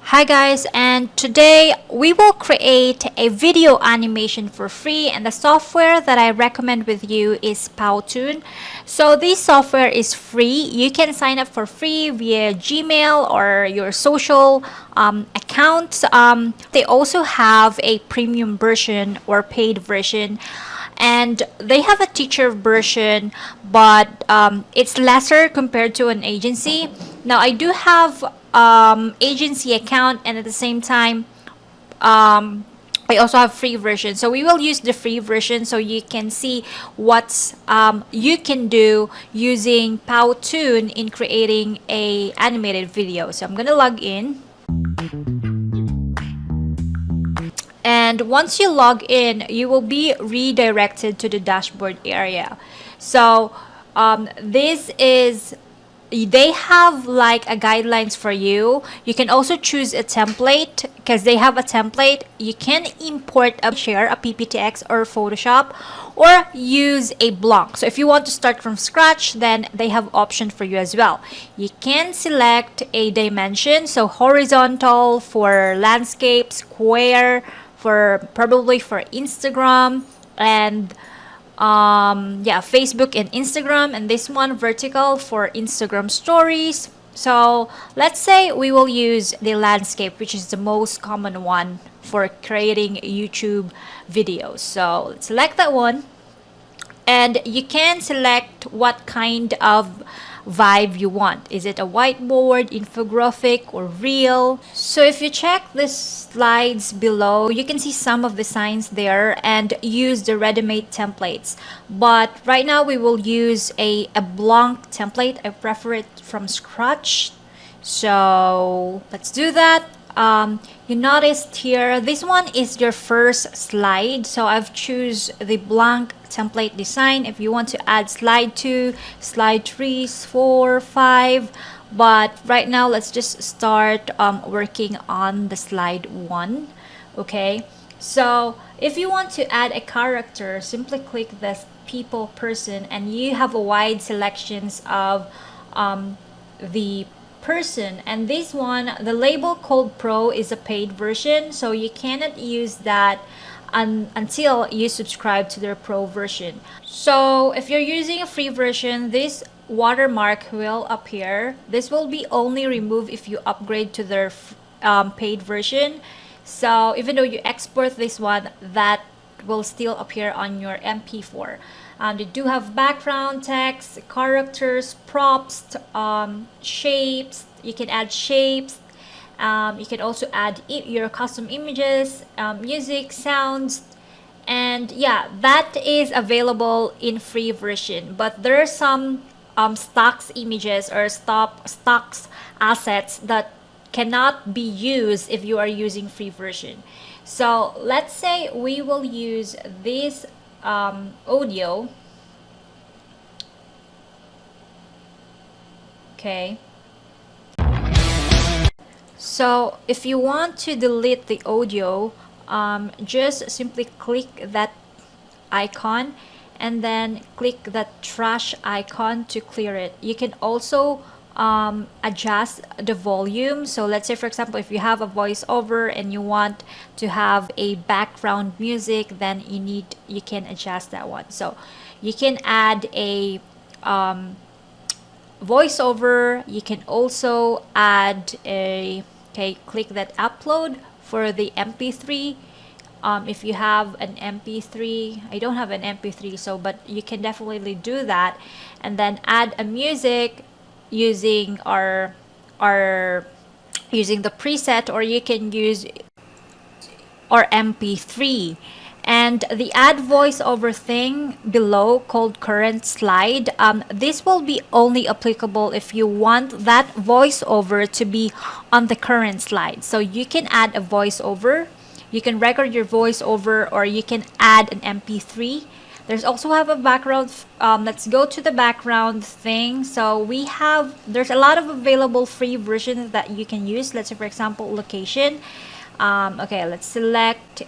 Hi guys, and today we will create a video animation for free, and the software that I recommend with you is PowToon. So this software is free. You can sign up for free via Gmail or your social accounts. They also have a premium version or paid version, and they have a teacher version, but it's lesser compared to an agency. Now I do have agency account, and at the same time I also have free version, so we will use the free version so you can see what's you can do using PowToon in creating a animated video. So I'm gonna log in, and once you log in you will be redirected to the dashboard area. So this is, they have like a guidelines for you. You can also choose a template because they have a template. You can import a share a PPTX or Photoshop, or use a block. So if you want to start from scratch, then they have option for you as well. You can select a dimension, so horizontal for landscape, square for probably for Instagram, and yeah, Facebook and Instagram, and this one vertical for Instagram stories. So let's say we will use the landscape, which is the most common one for creating YouTube videos. So let's select that one, and you can select what kind of vibe you want. Is it a whiteboard, infographic, or reel? So if you check the slides below, you can see some of the signs there and use the ready-made templates. But right now we will use a blank template. I prefer it from scratch. So let's do that. You noticed here, this one is your first slide, so I've choose the blank template design. If you want to add slide 2, slide 3, 4, 5, but right now let's just start working on the slide 1. Okay, so if you want to add a character, simply click this people person, and you have a wide selections of the person. And this one, the label called Pro, is a paid version, so you cannot use that until you subscribe to their Pro version. So if you're using a free version, this watermark will appear. This will be only removed if you upgrade to their paid version. So even though you export this one, that will still appear on your MP4. They do have background text, characters, props, shapes. You can add shapes. You can also add your custom images, music, sounds, and yeah, that is available in free version. But there are some stocks images or stocks assets that cannot be used if you are using free version. So let's say we will use this audio. Okay, so if you want to delete the audio, just simply click that icon and then click that trash icon to clear it. You can also adjust the volume. So let's say, for example, if you have a voiceover and you want to have a background music, then you can adjust that one. So you can add a voiceover. You can also add a, okay, click that upload for the MP3. If you have an MP3, I don't have an MP3, so but you can definitely do that, and then add a music using using the preset, or you can use or MP3. And the add voiceover thing below called current slide, this will be only applicable if you want that voiceover to be on the current slide. So you can add a voiceover, you can record your voiceover, or you can add an MP3. There's also have a background. Let's go to the background thing. So there's a lot of available free versions that you can use. Let's say, for example, location. Okay, let's select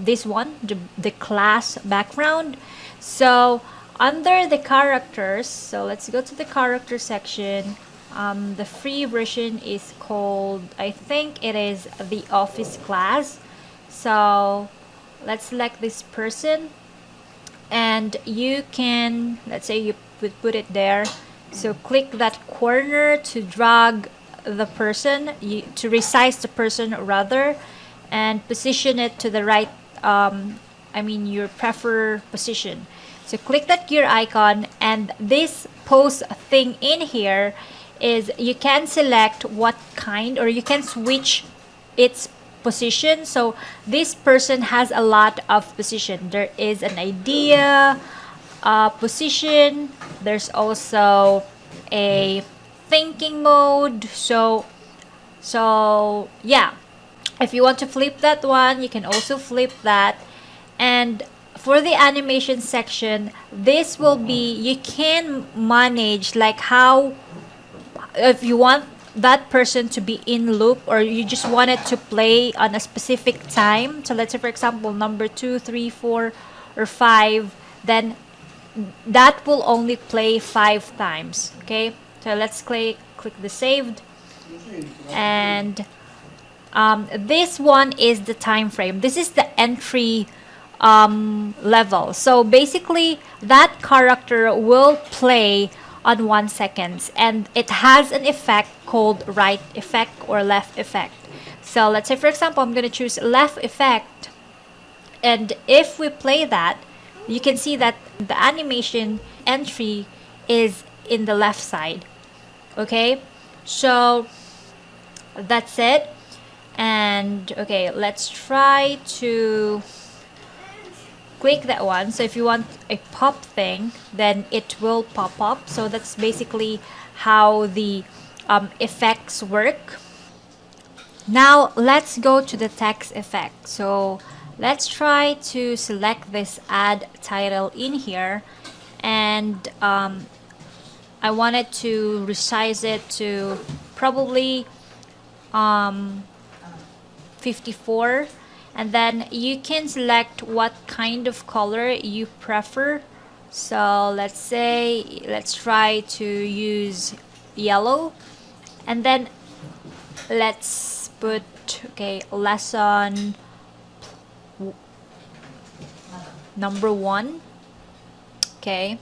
this one, the class background. So under the characters, so let's go to the character section. The free version is called, I think it is the office class. So let's select this person, and you can, let's say you would put it there. So click that corner to drag the person, to resize the person rather, and position it to the right, your preferred position. So click that gear icon, and this pose thing in here is you can select what kind, or you can switch its position. So this person has a lot of position. There is an idea position. There's also a thinking mode. So yeah, if you want to flip that one, you can also flip that. And for the animation section, this will be, you can manage like how, if you want that person to be in loop, or you just want it to play on a specific time. So let's say for example number 2, 3, 4, or 5, then that will only play 5 times. Okay, so let's click the saved, and this one is the time frame. This is the entry level. So basically that character will play on 1 second, and it has an effect called right effect or left effect. So let's say for example I'm going to choose left effect, and if we play that, you can see that the animation entry is in the left side. Okay, so that's it. And okay, let's try to click that one. So if you want a pop thing, then it will pop up. So that's basically how the effects work. Now let's go to the text effect. So let's try to select this add title in here, and I wanted to resize it to probably 54, and then you can select what kind of color you prefer. So let's try to use yellow, and then let's put lesson number 1. Okay,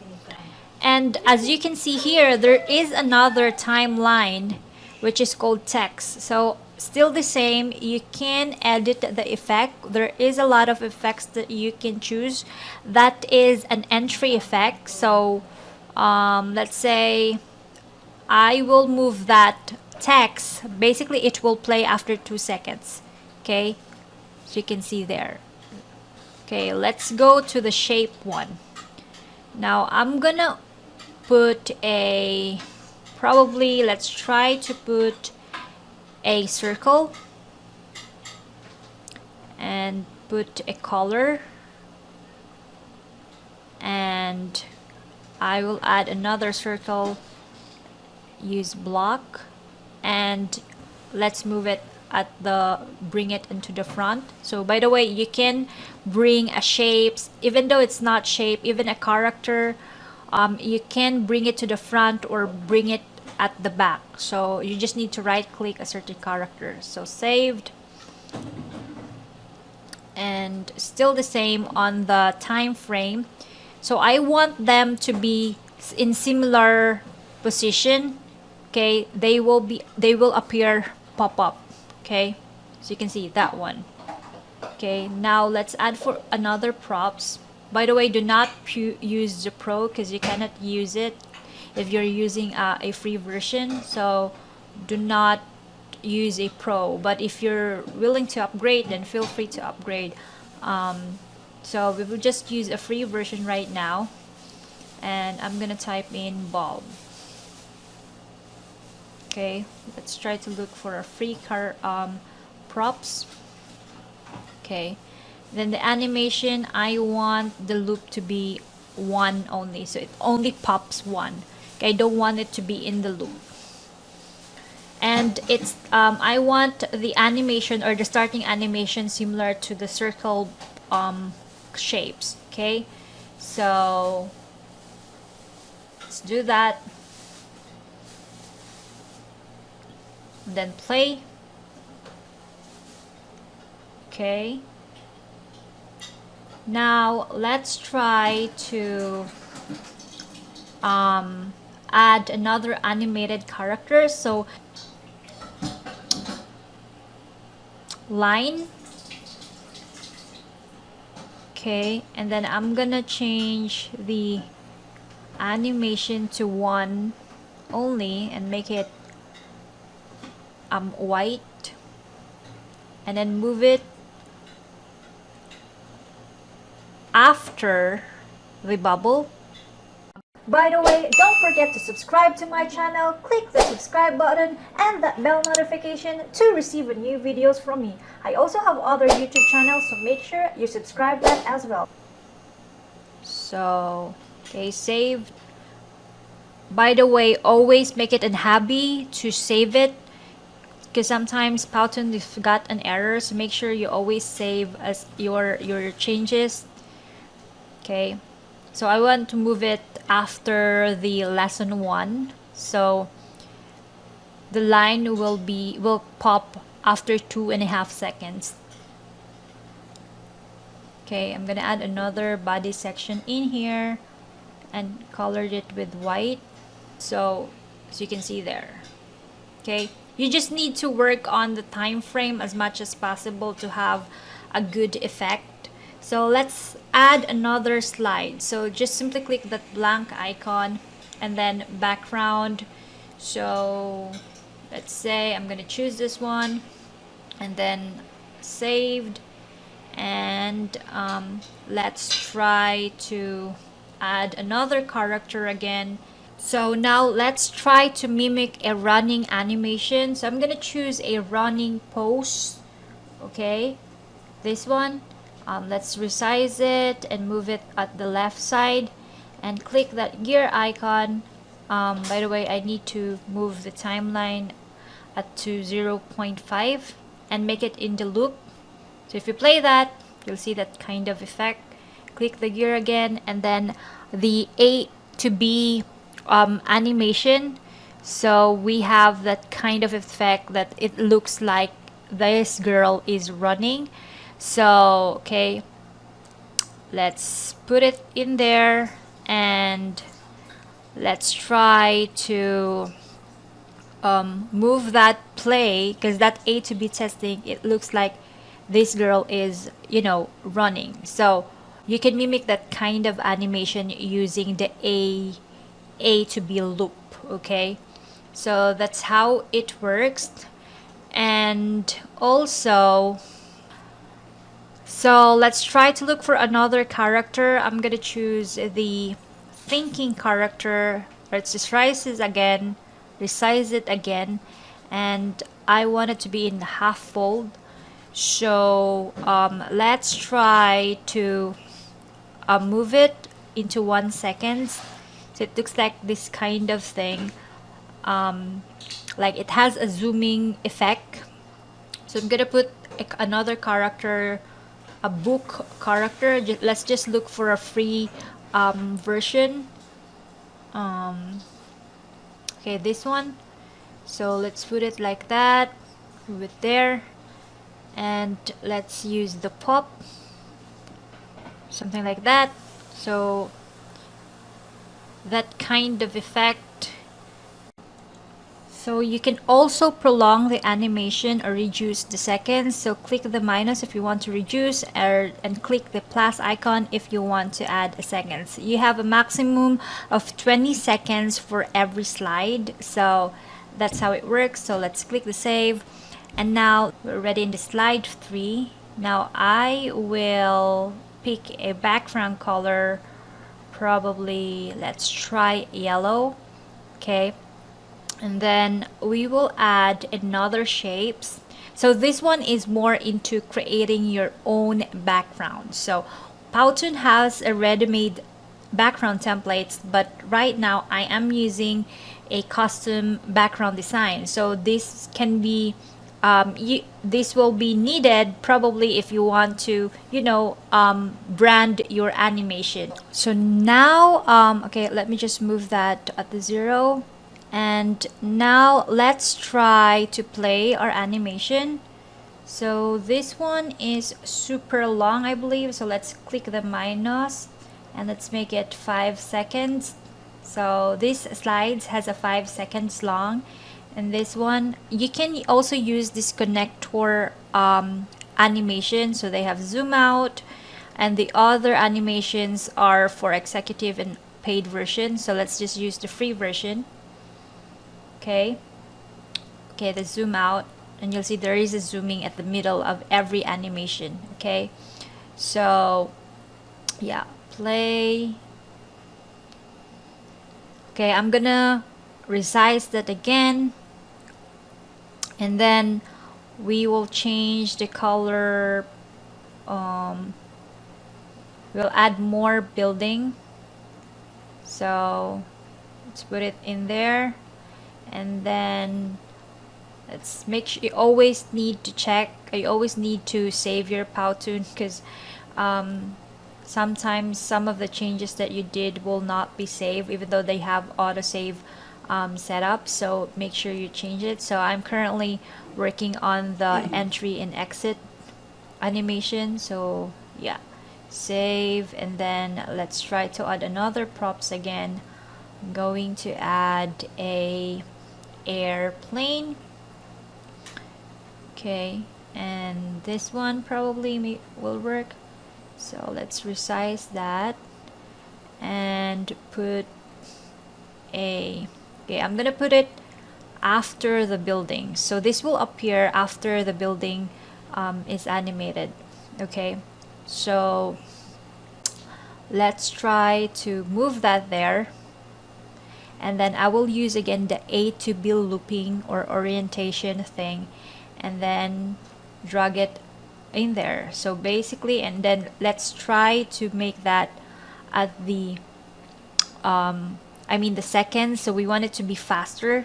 and as you can see here, there is another timeline which is called text. So still the same, you can edit the effect. There is a lot of effects that you can choose. That is an entry effect. So let's say I will move that text. Basically it will play after 2 seconds. Okay, so you can see there. Okay, let's go to the shape one. Now I'm gonna put let's try to put a circle and put a color, and I will add another circle, use block, and let's move it bring it into the front. So by the way, you can bring a shapes, even though it's not shape, even a character, you can bring it to the front or bring it at the back. So you just need to right click a certain character. So saved, and still the same on the time frame. So I want them to be in similar position. Okay, they will appear pop up. Okay, so you can see that one. Okay, now let's add for another props. By the way, do not use the pro because you cannot use it if you're using a free version. So do not use a pro, but if you're willing to upgrade, then feel free to upgrade. So we will just use a free version right now, and I'm gonna type in bulb. Okay, let's try to look for a free props. Okay, then the animation, I want the loop to be 1 only, so it only pops 1. Okay, I don't want it to be in the loop. And it's I want the animation or the starting animation similar to the circle shapes. Okay, so let's do that. and then play. Okay. Now let's try to add another animated character. So line. Okay, and then I'm gonna change the animation to 1 only and make it white, and then move it after the bubble. By the way, don't forget to subscribe to my channel, click the subscribe button and that bell notification to receive new videos from me. I also have other YouTube channels, so make sure you subscribe that as well. So, okay, saved. By the way, always make it a habit to save it, because sometimes PowToon got an error, so make sure you always save as your changes. Okay, so I want to move it after the lesson 1, so the line will pop after 2.5 seconds. Okay, I'm gonna add another body section in here and colored it with white, so as you can see there. Okay, you just need to work on the time frame as much as possible to have a good effect. So let's add another slide. So just simply click that blank icon and then background. So let's say I'm gonna choose this one and then saved, and let's try to add another character again. So now let's try to mimic a running animation. So I'm gonna choose a running pose. Okay, this one. Let's resize it and move it at the left side and click that gear icon. By the way, I need to move the timeline at to 0.5 and make it in the loop. So if you play that, you'll see that kind of effect. Click the gear again and then the A to B animation. So we have that kind of effect that it looks like this girl is running. So okay, let's put it in there and let's try to move that play, because that A to B testing, it looks like this girl is, you know, running. So you can mimic that kind of animation using the A to B loop. Okay, so that's how it works. And also, so let's try to look for another character. I'm gonna choose the thinking character. Let's just resize it again, and I want it to be in the half fold. So let's try to move it into 1 second. So it looks like this kind of thing, like it has a zooming effect. So I'm gonna put another character, a book character. Let's just look for a free version. Okay, this one. So let's put it like that, move it there, and let's use the pop, something like that. So that kind of effect. So you can also prolong the animation or reduce the seconds. So click the minus if you want to reduce, and click the plus icon if you want to add a second. So you have a maximum of 20 seconds for every slide. So that's how it works. So let's click the save, and now we're ready in the slide 3. Now I will pick a background color, probably let's try yellow. Okay, and then we will add another shapes. So this one is more into creating your own background. So PowToon has a ready-made background templates, but right now I am using a custom background design. So this can be this will be needed probably if you want to, you know, brand your animation. So now okay, let me just move that at the 0. And now let's try to play our animation. So this one is super long, I believe. So let's click the minus and let's make it 5 seconds. So this slides has a 5 seconds long, and this one you can also use this connector animation. So they have zoom out, and the other animations are for executive and paid version. So let's just use the free version. Okay, the zoom out, and you'll see there is a zooming at the middle of every animation. Okay, so yeah, play. Okay, I'm gonna resize that again, and then we will change the color. We'll add more building, so let's put it in there. And then let's make sure you always need to check, you always need to save your PowToon, because sometimes some of the changes that you did will not be saved even though they have autosave set up. So make sure you change it. So I'm currently working on the entry and exit animation. So yeah, save, and then let's try to add another props again. I'm going to add a airplane. Okay, and this one probably will work. So let's resize that and put a, okay, I'm gonna put it after the building. So this will appear after the building is animated. Okay, so let's try to move that there. And then I will use again the A to B looping or orientation thing, and then drag it in there. So basically, and then let's try to make that at the the seconds. So we want it to be faster,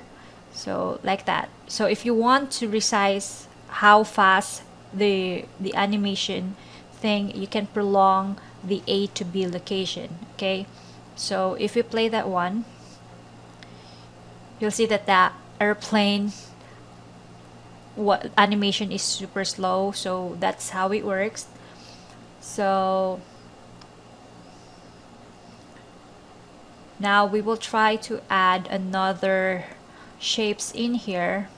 so like that. So if you want to resize how fast the animation thing, you can prolong the A to B location. Okay, so if you play that one, you'll see that that airplane what animation is super slow. So that's how it works. So now we will try to add another shapes in here.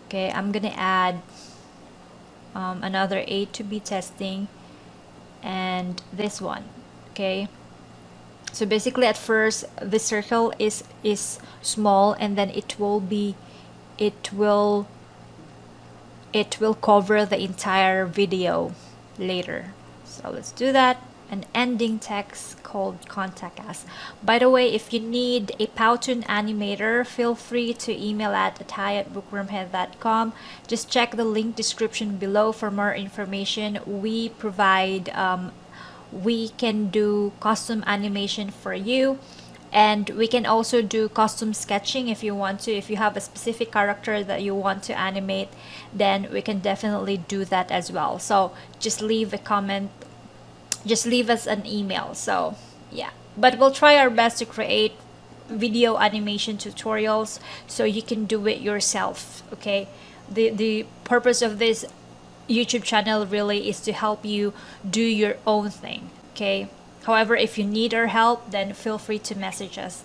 Okay, I'm gonna add another A to B testing, and this one. Okay, so basically at first the circle is small, and then it will cover the entire video later. So let's do that. An ending text called contact us. By the way, if you need a PowToon animator, feel free to email at atay@bookwormhead.com. Just check the link description below for more information. We provide we can do custom animation for you, and we can also do custom sketching if you want to. If you have a specific character that you want to animate, then we can definitely do that as well. So just leave a comment, just leave us an email. So yeah, but we'll try our best to create video animation tutorials so you can do it yourself. Okay, the purpose of this YouTube channel really is to help you do your own thing. Okay, however, if you need our help, then feel free to message us.